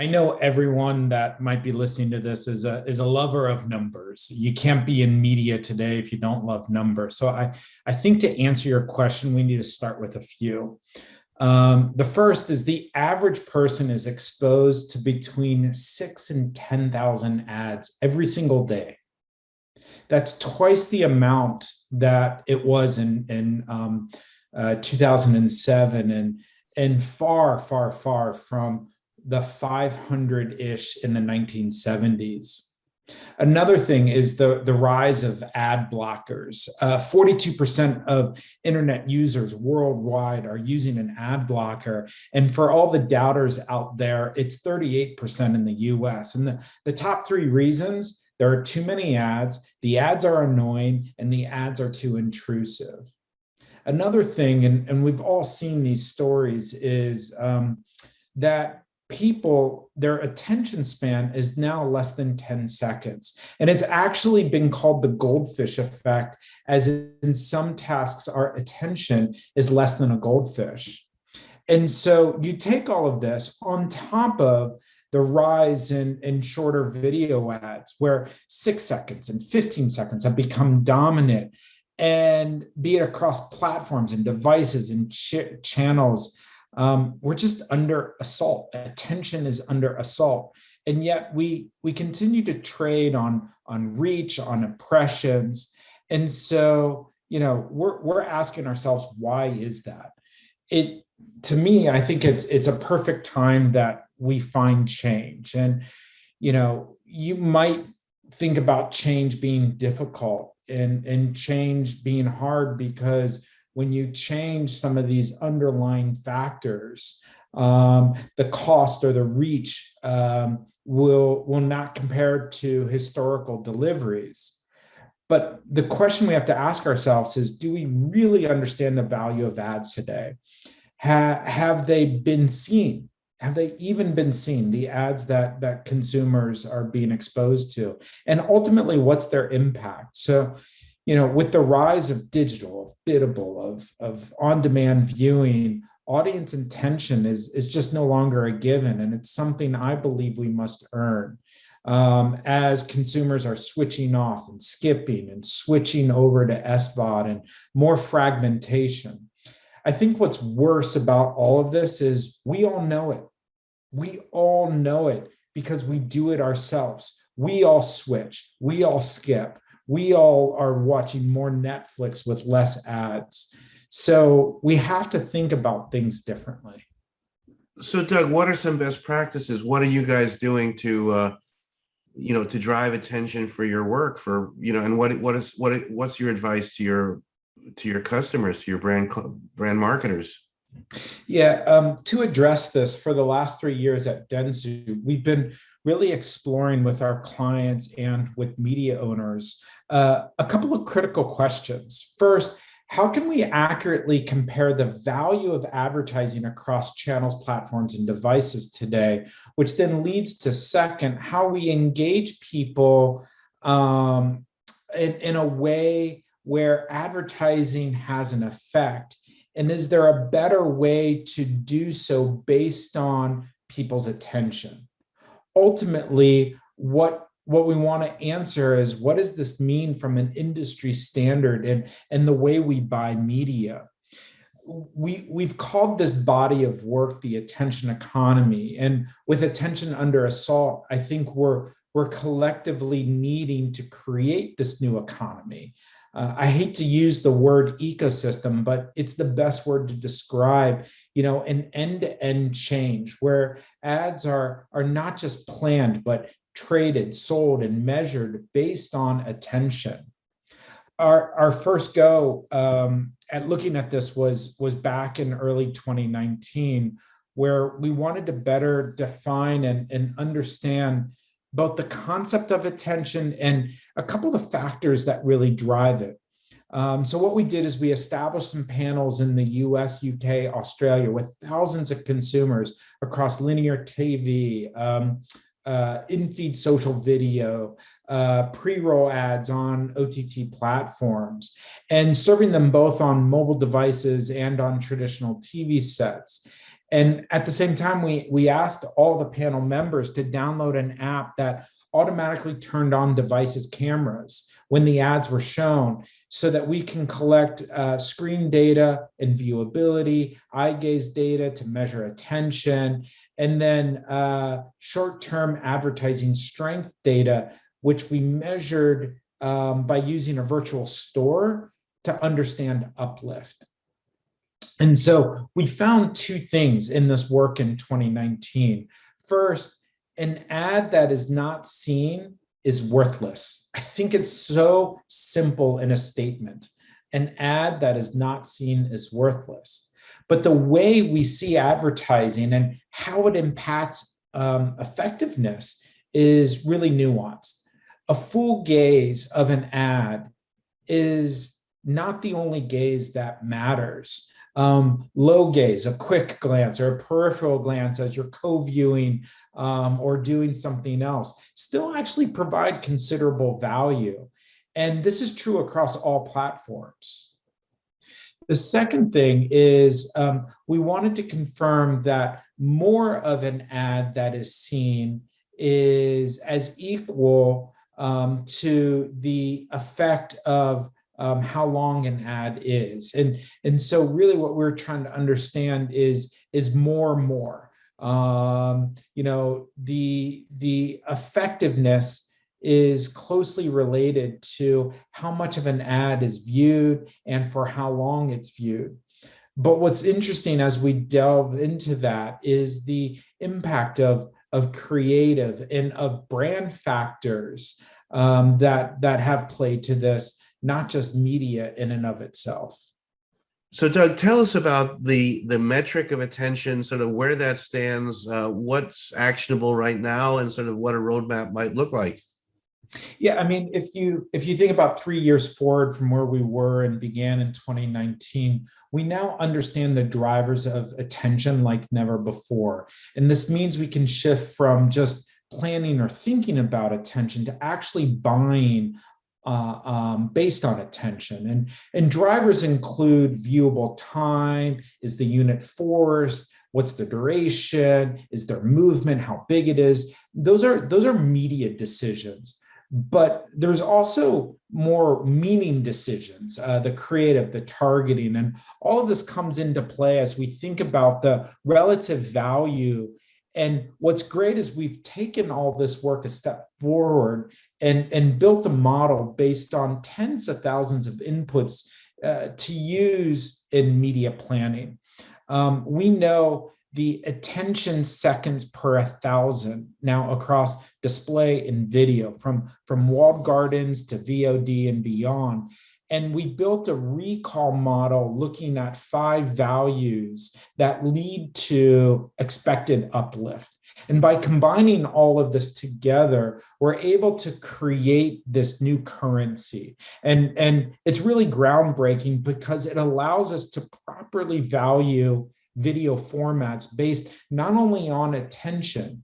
I know everyone that might be listening to this is a lover of numbers. You can't be in media today if you don't love numbers. So I think to answer your question, we need to start with a few. The first is the average person is exposed to between 6 and 10,000 ads every single day. That's twice the amount that it was in 2007, and far, far, far from the 500-ish in the 1970s. Another thing is the rise of ad blockers. 42% of internet users worldwide are using an ad blocker. And for all the doubters out there, it's 38% in the US. And the top three reasons: there are too many ads, the ads are annoying, and the ads are too intrusive. Another thing, and we've all seen these stories, is that people, their attention span is now less than 10 seconds. And it's actually been called the goldfish effect, as in some tasks, our attention is less than a goldfish. And so you take all of this on top of the rise in shorter video ads, where 6 seconds and 15 seconds have become dominant, and be it across platforms and devices and channels. We're just under assault. Attention is under assault. And yet we continue to trade on reach, on impressions. And so, we're asking ourselves, why is that? To me, I think it's a perfect time that we find change. And, you might think about change being difficult and change being hard, because when you change some of these underlying factors, the cost or the reach will not compare to historical deliveries. But the question we have to ask ourselves is, do we really understand the value of ads today? Have they been seen? Have they even been seen, the ads that consumers are being exposed to? And ultimately, what's their impact? So, with the rise of digital, of biddable, of on-demand viewing, audience intention is just no longer a given. And it's something I believe we must earn. As consumers are switching off and skipping and switching over to SVOD and more fragmentation. I think what's worse about all of this is we all know it. We all know it because we do it ourselves. We all switch. We all skip. We all are watching more Netflix with less ads. So we have to think about things differently. So, Doug, what are some best practices? What are you guys doing to drive attention for your work? And what's your advice to your customers, to your brand marketers? Yeah, to address this, for the last 3 years at Dentsu, we've been really exploring with our clients and with media owners a couple of critical questions. First, how can we accurately compare the value of advertising across channels, platforms, and devices today, which then leads to, second, how we engage people in a way where advertising has an effect? And is there a better way to do so based on people's attention? Ultimately, what we want to answer is, what does this mean from an industry standard and the way we buy media? We've called this body of work the attention economy. And with attention under assault, I think we're collectively needing to create this new economy. I hate to use the word ecosystem, but it's the best word to describe, an end-to-end change where ads are not just planned, but traded, sold, and measured based on attention. Our first go at looking at this was back in early 2019, where we wanted to better define and understand both the concept of attention and a couple of the factors that really drive it. So what we did is we established some panels in the US, UK, Australia with thousands of consumers across linear TV, in-feed social video, pre-roll ads on OTT platforms, and serving them both on mobile devices and on traditional TV sets. And at the same time, we asked all the panel members to download an app that automatically turned on devices' cameras when the ads were shown, so that we can collect screen data and viewability, eye gaze data to measure attention, and then short-term advertising strength data, which we measured by using a virtual store to understand uplift. And so we found two things in this work in 2019. First, an ad that is not seen is worthless. I think it's so simple in a statement. An ad that is not seen is worthless. But the way we see advertising and how it impacts effectiveness is really nuanced. A full gaze of an ad is not the only gaze that matters. Low gaze, a quick glance or a peripheral glance as you're co-viewing or doing something else, still actually provide considerable value. And this is true across all platforms. The second thing is we wanted to confirm that more of an ad that is seen is as equal to the effect of how long an ad is. And so really what we're trying to understand is more. You know, the effectiveness is closely related to how much of an ad is viewed and for how long it's viewed. But what's interesting as we delve into that is the impact of creative and of brand factors that have played to this, not just media in and of itself. So Doug, tell us about the metric of attention, sort of where that stands, what's actionable right now, and sort of what a roadmap might look like. Yeah, I mean, if you think about 3 years forward from where we were and began in 2019, we now understand the drivers of attention like never before. And this means we can shift from just planning or thinking about attention to actually buying based on attention. And drivers include viewable time, is the unit forced, what's the duration, is there movement, how big it is. Those are media decisions. But there's also more meaning decisions, the creative, the targeting, and all of this comes into play as we think about the relative value. And what's great is we've taken all this work a step forward and built a model based on tens of thousands of inputs to use in media planning. We know the attention seconds per 1,000 now across display and video, from walled gardens to VOD and beyond. And we built a recall model looking at 5 values that lead to expected uplift. And by combining all of this together, we're able to create this new currency. And it's really groundbreaking because it allows us to properly value video formats based not only on attention,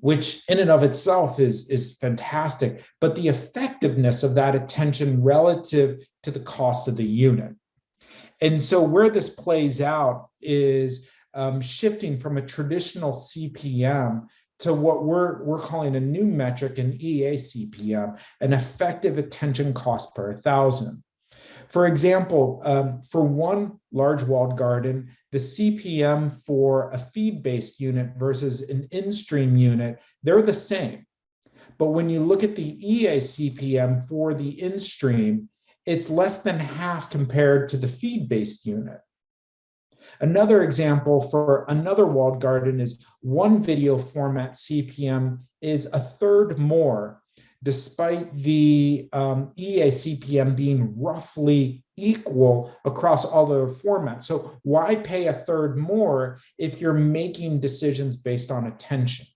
which in and of itself is fantastic, but the effectiveness of that attention relative to the cost of the unit. And so where this plays out is shifting from a traditional CPM to what we're calling a new metric, an EACPM, an effective attention cost per 1,000. For example, for one large walled garden, the CPM for a feed-based unit versus an in-stream unit, they're the same. But when you look at the EACPM for the in-stream, it's less than half compared to the feed-based unit. Another example for another walled garden is one video format CPM is a third more, despite the EACPM being roughly equal across all the formats. So why pay a third more if you're making decisions based on attention?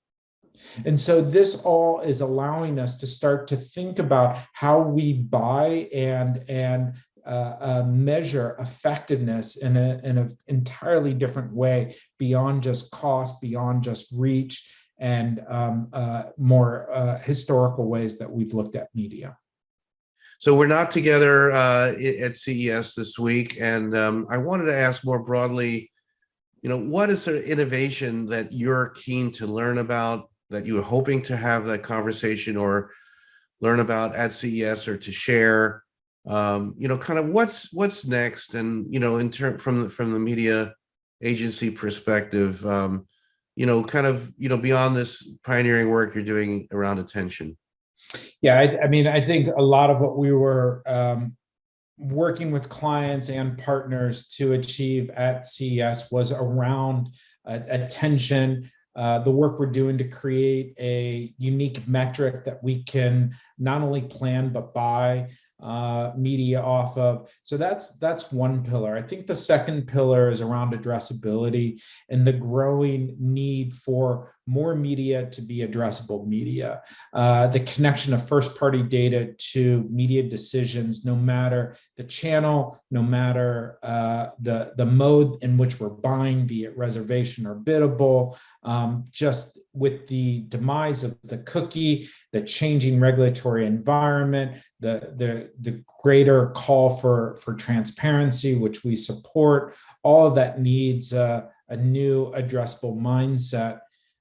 And so this all is allowing us to start to think about how we buy and measure effectiveness in an entirely different way, beyond just cost, beyond just reach, and more historical ways that we've looked at media. So we're not together at CES this week, and I wanted to ask more broadly, what is sort of innovation that you're keen to learn about, that you were hoping to have that conversation or learn about at CES or to share? Kind of what's next, and in turn from the media agency perspective, kind of beyond this pioneering work you're doing around attention. Yeah, I mean, I think a lot of what we were working with clients and partners to achieve at CES was around attention, the work we're doing to create a unique metric that we can not only plan but buy media off of. So that's one pillar. I think the second pillar is around addressability and the growing need for more media to be addressable media. The connection of first-party data to media decisions, no matter the channel, no matter the mode in which we're buying, be it reservation or biddable. Just with the demise of the cookie, the changing regulatory environment, the greater call for transparency, which we support, all of that needs a new addressable mindset.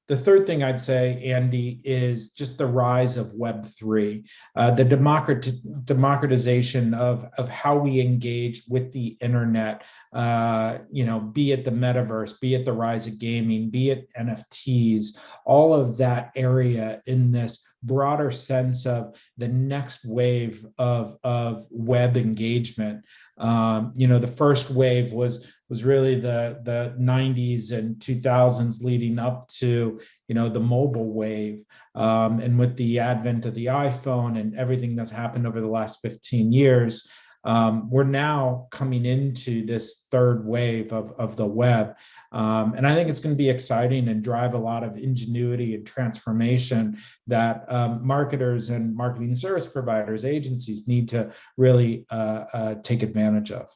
The third thing I'd say, Andy, is just the rise of Web3, the democratization of how we engage with the internet, be it the metaverse, be it the rise of gaming, be it NFTs, all of that area in this broader sense of the next wave of web engagement. The first wave was really the 90s and 2000s leading up to the mobile wave, and with the advent of the iPhone and everything that's happened over the last 15 years, we're now coming into this third wave of the web. And I think it's going to be exciting and drive a lot of ingenuity and transformation that marketers and marketing service providers, agencies need to really take advantage of.